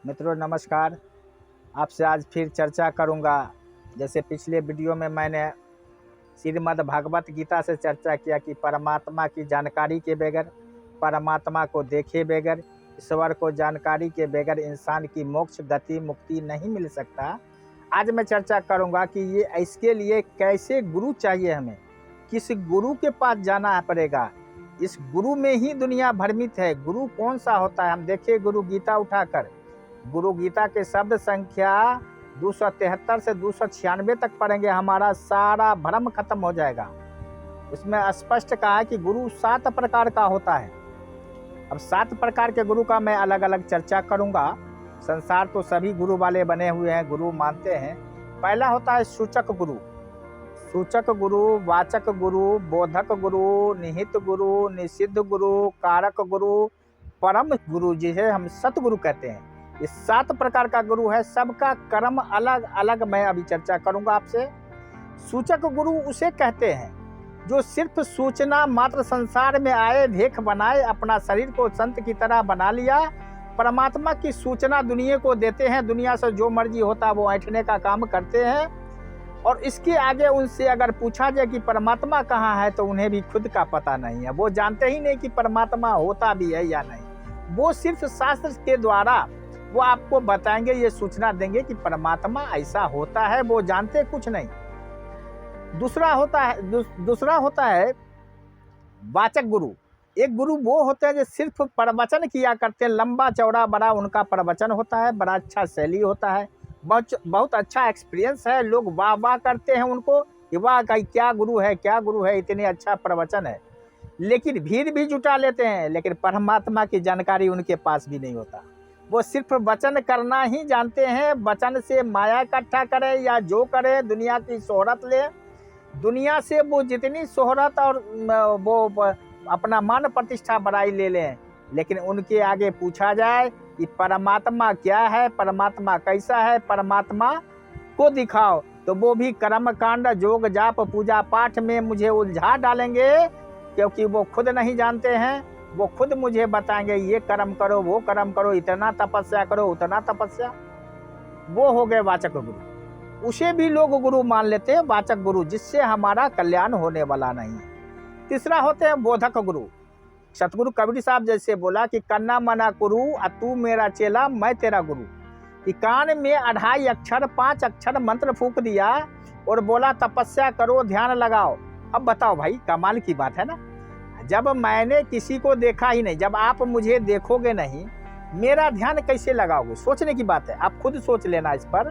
मित्रों नमस्कार। आपसे आज फिर चर्चा करूंगा। जैसे पिछले वीडियो में मैंने श्रीमद् भागवत गीता से चर्चा किया कि परमात्मा की जानकारी के बगैर, परमात्मा को देखे बगैर, ईश्वर को जानकारी के बगैर इंसान की मोक्ष गति मुक्ति नहीं मिल सकता। आज मैं चर्चा करूंगा कि ये इसके लिए कैसे गुरु चाहिए, हमें किस गुरु के पास जाना पड़ेगा। इस गुरु में ही दुनिया भ्रमित है। गुरु कौन सा होता है? हम देखिए गुरु गीता उठाकर, गुरु गीता के शब्द संख्या 273 से 296 तक पढ़ेंगे, हमारा सारा भ्रम खत्म हो जाएगा। उसमें स्पष्ट कहा है कि गुरु 7 प्रकार का होता है। अब 7 प्रकार के गुरु का मैं अलग अलग चर्चा करूंगा। संसार तो सभी गुरु वाले बने हुए हैं, गुरु मानते हैं। पहला होता है सूचक गुरु। सूचक गुरु, वाचक गुरु, बोधक गुरु, निहित गुरु, निषिद्ध गुरु, कारक गुरु, परम गुरु, जिसे हम सतगुरु कहते हैं। ये 7 प्रकार का गुरु है। सबका कर्म अलग अलग मैं अभी चर्चा करूंगा आपसे। सूचक गुरु उसे कहते हैं जो सिर्फ सूचना मात्र, संसार में आए, भेख बनाए, अपना शरीर को संत की तरह बना लिया, परमात्मा की सूचना दुनिया को देते हैं। दुनिया से जो मर्जी होता वो ऐंठने का काम करते हैं। और इसके आगे उनसे अगर पूछा जाए कि परमात्मा कहाँ है, तो उन्हें भी खुद का पता नहीं है। वो जानते ही नहीं कि परमात्मा होता भी है या नहीं। वो सिर्फ शास्त्र के द्वारा वो आपको बताएंगे, ये सूचना देंगे कि परमात्मा ऐसा होता है, वो जानते कुछ नहीं। दूसरा होता है वाचक गुरु। एक गुरु वो होते हैं जो सिर्फ प्रवचन किया करते हैं, लंबा चौड़ा बड़ा उनका प्रवचन होता है, बड़ा अच्छा शैली होता है, बहुत अच्छा एक्सपीरियंस है। लोग वाह वाह करते हैं उनको कि वाह क्या गुरु है, क्या गुरु है, इतने अच्छा प्रवचन है। लेकिन भीड़ भी जुटा लेते हैं, लेकिन परमात्मा की जानकारी उनके पास भी नहीं होता। वो सिर्फ वचन करना ही जानते हैं। वचन से माया इकट्ठा करे या जो करे, दुनिया की शोहरत ले, दुनिया से वो जितनी शोहरत और वो अपना मान प्रतिष्ठा बढ़ाई ले लें। लेकिन उनके आगे पूछा जाए कि परमात्मा क्या है, परमात्मा कैसा है, परमात्मा को दिखाओ, तो वो भी कर्म कांड, जोग जाप, पूजा पाठ में मुझे उलझा डालेंगे, क्योंकि वो खुद नहीं जानते हैं। वो खुद मुझे बताएंगे ये कर्म करो, वो कर्म करो, इतना तपस्या करो, उतना तपस्या। वो हो गए वाचक गुरु। उसे भी लोग गुरु मान लेते हैं, वाचक गुरु, जिससे हमारा कल्याण होने वाला नहीं। तीसरा होते हैं बोधक गुरु। सतगुरु कबीर साहब जैसे बोला कि कन्ना मना गुरु, तू मेरा चेला, मैं तेरा गुरु। कि कान में 2.5 अक्षर 5 अक्षर मंत्र फूंक दिया और बोला तपस्या करो, ध्यान लगाओ। अब बताओ भाई, कमाल की बात है ना। जब मैंने किसी को देखा ही नहीं, जब आप मुझे देखोगे नहीं, मेरा ध्यान कैसे लगाओगे? सोचने की बात है, आप खुद सोच लेना इस पर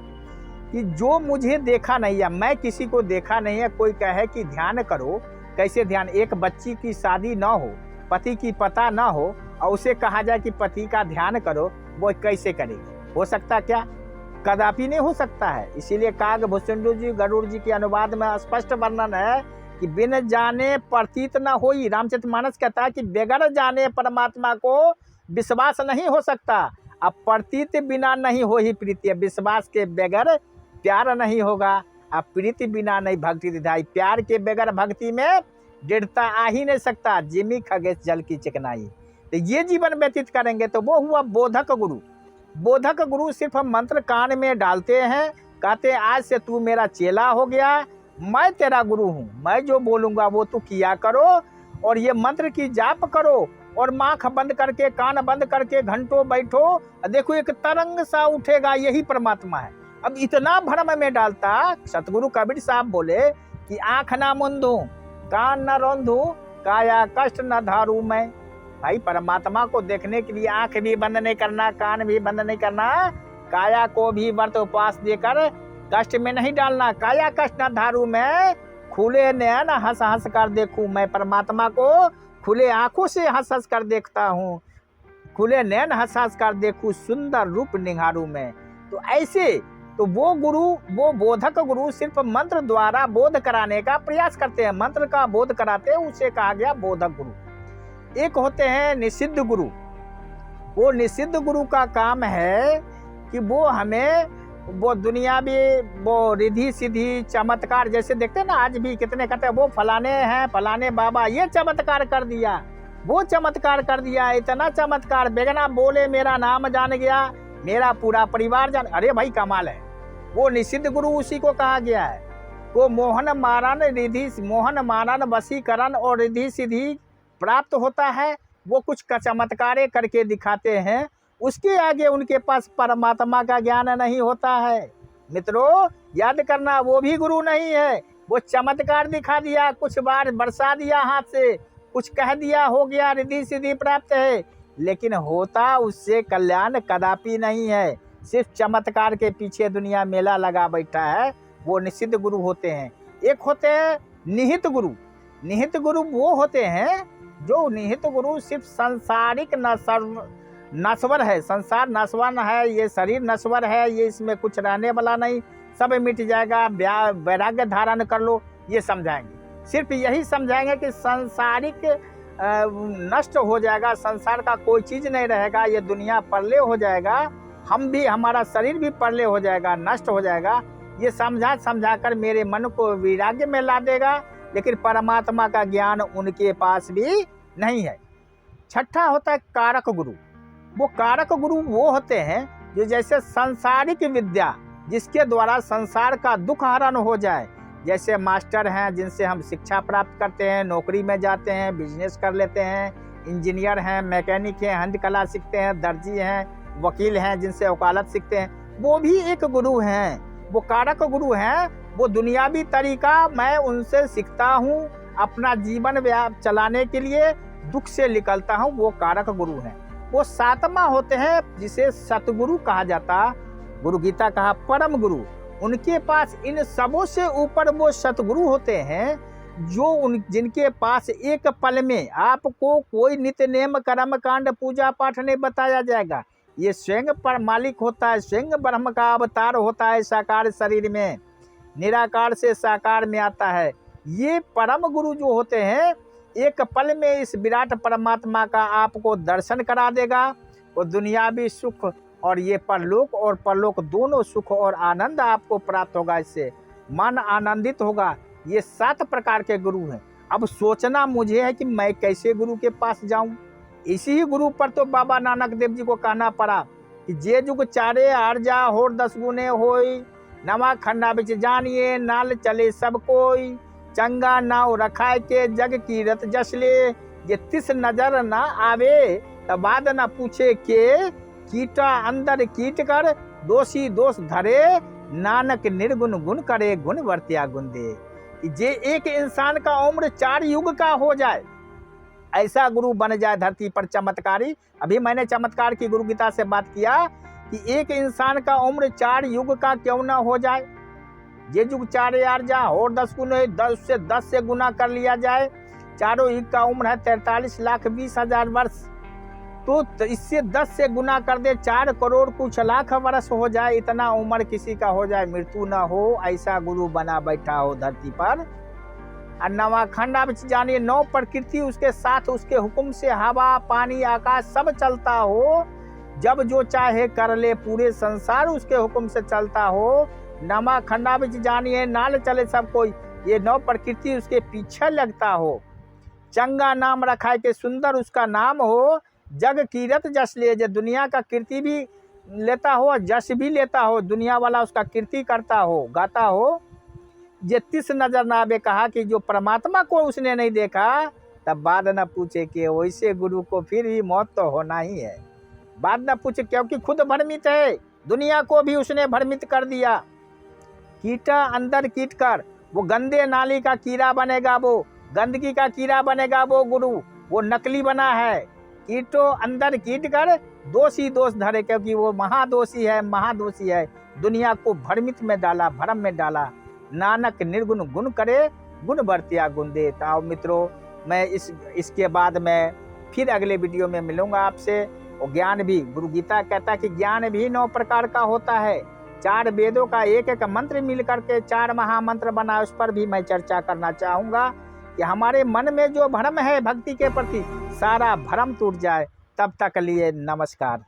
कि जो मुझे देखा नहीं है, मैं किसी को देखा नहीं है, कोई कहे कि ध्यान करो, कैसे ध्यान? एक बच्ची की शादी ना हो, पति की पता ना हो, और उसे कहा जाए कि पति का ध्यान करो, वो कैसे करेगी? हो सकता क्या? कदापि नहीं हो सकता है। इसीलिए काग भूषुंड जी, गरुड़ जी के अनुवाद में स्पष्ट वर्णन है कि बिन जाने प्रतीत न होई। रामचरितमानस कहता है कि बगैर जाने परमात्मा को विश्वास नहीं हो सकता। अब प्रतीत बिना नहीं हो ही प्रीति, विश्वास के बगैर प्यार नहीं होगा। अब प्रीति बिना नहीं भक्ति दिधाई, प्यार के बगैर भक्ति में दृढ़ता आ ही नहीं सकता। जिमी खगेश जल की चिकनाई। तो ये जीवन व्यतीत करेंगे तो वो हुआ बोधक गुरु। बोधक गुरु सिर्फ मंत्र कान में डालते हैं, कहते हैं आज से तू मेरा चेला हो गया, मैं तेरा गुरु हूँ, मैं जो बोलूँगा वो तू किया करो, और ये मंत्र की जाप करो, और आँख बंद करके, कान बंद करके घंटों बैठो, देखो एक तरंग सा उठेगा, यही परमात्मा है। अब इतना भ्रम में डालता। सतगुरु कबीर साहब बोले कि आँख ना मूंदूं, कान न रौंदूं, काया कष्ट न धारू मैं। भाई परमात्मा को देखने के लिए आँख भी बंद नहीं करना, कान भी बंद नहीं करना, काया को भी व्रत उपवास देकर कष्ट में नहीं डालना। काया कष्ट न धारू मैं, खुले नयन हंस हंस कर देखूं। मैं परमात्मा को खुले आंखों से हंस हंस कर देखता हूँ, खुले नयन हंस हंस कर देखूं, सुंदर रूप निहारू मैं। तो ऐसे तो वो गुरु, वो बोधक गुरु सिर्फ मंत्र द्वारा बोध कराने का प्रयास करते हैं, मंत्र का बोध कराते हैं, उसे कहा गया बोधक गुरु। एक होते हैं निषिद्ध गुरु। वो निषिद्ध गुरु का काम है कि वो हमें वो दुनियावी वो रिद्धि सिद्धि चमत्कार, जैसे देखते हैं ना आज भी कितने कहते हैं वो फलाने हैं, फलाने बाबा ये चमत्कार कर दिया, वो चमत्कार कर दिया, इतना चमत्कार, बेगना बोले मेरा नाम जान गया, मेरा पूरा परिवार जान। अरे भाई कमाल है। वो निषिद्ध गुरु उसी को कहा गया है। वो मोहन मारन वशीकरण और रिद्धि सिद्धि प्राप्त होता है। वो कुछ चमत्कारे करके दिखाते हैं, उसके आगे उनके पास परमात्मा का ज्ञान नहीं होता है। मित्रों याद करना, वो भी गुरु नहीं है। वो चमत्कार दिखा दिया, कुछ बार बरसा दिया हाथ से, कुछ कह दिया, हो गया, रिद्धि सिद्धि प्राप्त है, लेकिन होता उससे कल्याण कदापि नहीं है। सिर्फ चमत्कार के पीछे दुनिया मेला लगा बैठा है। वो निषिद्ध गुरु होते हैं। एक होते हैं निहित गुरु। निहित गुरु वो होते हैं जो निहित गुरु सिर्फ सांसारिक नश्वर है, संसार नश्वर है, ये शरीर नश्वर है, ये इसमें कुछ रहने वाला नहीं, सब मिट जाएगा, वैराग्य धारण कर लो, ये समझाएंगे। सिर्फ यही समझाएंगे कि सांसारिक नष्ट हो जाएगा, संसार का कोई चीज नहीं रहेगा, ये दुनिया परले हो जाएगा, हम भी, हमारा शरीर भी परले हो जाएगा, नष्ट हो जाएगा। ये समझा कर मेरे मन को वैराग्य में ला देगा, लेकिन परमात्मा का ज्ञान उनके पास भी नहीं है। छठा होता है कारक गुरु। वो कारक गुरु वो होते हैं जो जैसे सांसारिक विद्या, जिसके द्वारा संसार का दुख हरण हो जाए, जैसे मास्टर हैं जिनसे हम शिक्षा प्राप्त करते हैं, नौकरी में जाते हैं, बिजनेस कर लेते हैं, इंजीनियर हैं, मैकेनिक हैं, हस्तकला सीखते हैं, दर्जी हैं, वकील हैं जिनसे वकालत सीखते हैं, वो भी एक गुरु हैं। वो कारक गुरु हैं। वो दुनियावी तरीका मैं उनसे सीखता हूँ, अपना जीवन चलाने के लिए दुख से निकलता हूँ, वो कारक गुरु हैं। वो सातवां होते हैं जिसे सतगुरु कहा जाता, गुरु गीता कहा परम गुरु। उनके पास इन सबों से ऊपर वो सतगुरु होते हैं जो जिनके पास एक पल में आपको कोई नित्य नेम कर्म कांड पूजा पाठ नहीं बताया जाएगा। ये स्वयं पर मालिक होता है, स्वयं ब्रह्म का अवतार होता है साकार शरीर में, निराकार से साकार में आता है। ये परम गुरु जो होते हैं एक पल में इस विराट परमात्मा का आपको दर्शन करा देगा। वो दुनियावी सुख और ये परलोक दोनों सुख और आनंद आपको प्राप्त होगा, इससे मन आनंदित होगा। ये 7 प्रकार के गुरु हैं। अब सोचना मुझे है कि मैं कैसे गुरु के पास जाऊं। इसी ही गुरु पर तो बाबा नानक देव जी को कहना पड़ा कि जे जुग चारे आरजा होर 10 गुने होई, नवा खंडा बिच जानिए नाल चले सब कोई, चंगा नाव रखाए के जग कीरत जसले, ये तिस नजर ना आवे तबाद न पूछे के, कीटा अंदर कीट कर दोषी दोष धरे, नानक निर्गुण गुण करे गुण वर्त्या गुण दे। जे एक इंसान का उम्र 4 युग का हो जाए, ऐसा गुरु बन जाए धरती पर चमत्कारी। अभी मैंने चमत्कार की गुरु गीता से बात किया कि एक इंसान का उम्र 4 युग का क्यों ना हो जाए। ये युग 4 यार जा और 10 गुने 10 से गुना कर लिया जाए। चारों युग का उम्र है 43,20,000 वर्ष, तो इससे 10 से गुना कर दे, 4 करोड़ कुछ लाख वर्ष हो जाए, इतना उम्र किसी का हो जाए, मृत्यु ना हो, ऐसा गुरु बना बैठा हो धरती पर। और नवा खंडा में जानिए 9 प्रकृति उसके साथ, उसके हुक्म से हवा पानी आकाश सब चलता हो, जब जो चाहे कर ले, पूरे संसार उसके हुक्म से चलता हो। नवा खंडा में जानिए नाल चले सब कोई, ये 9 प्रकृति उसके पीछे लगता हो। चंगा नाम रखा है कि सुंदर उसका नाम हो, जग कीरत जस ले, जो दुनिया का कीर्ति भी लेता हो, जस भी लेता हो, दुनिया वाला उसका कीर्ति करता हो, गाता हो। ये 30 नजर ना आवे, कहा कि जो परमात्मा को उसने नहीं देखा, तब बात न पूछे कि वैसे गुरु को फिर भी मौत तो होना ही है। बात न पूछे क्योंकि खुद भ्रमित है, दुनिया को भी उसने भ्रमित कर दिया। कीटा अंदर कीट कर, वो गंदे नाली का कीड़ा बनेगा, वो गंदगी का कीड़ा बनेगा वो गुरु, वो नकली बना है। कीटो अंदर कीट कर दोषी दोष धरे, क्योंकि वो महादोषी है, दुनिया को भ्रमित में डाला, भ्रम में डाला। नानक निर्गुण गुण करे गुण वर्त्या गुण दे। आओ मित्रों, मैं इसके बाद मैं फिर अगले वीडियो में मिलूंगा आपसे। और ज्ञान भी, गुरु गीता कहता है कि ज्ञान भी 9 प्रकार का होता है। 4 वेदों का एक मंत्र मिल करके 4 महामंत्र बना, उस पर भी मैं चर्चा करना चाहूँगा कि हमारे मन में जो भ्रम है भक्ति के प्रति, सारा भ्रम टूट जाए। तब तक लिए नमस्कार।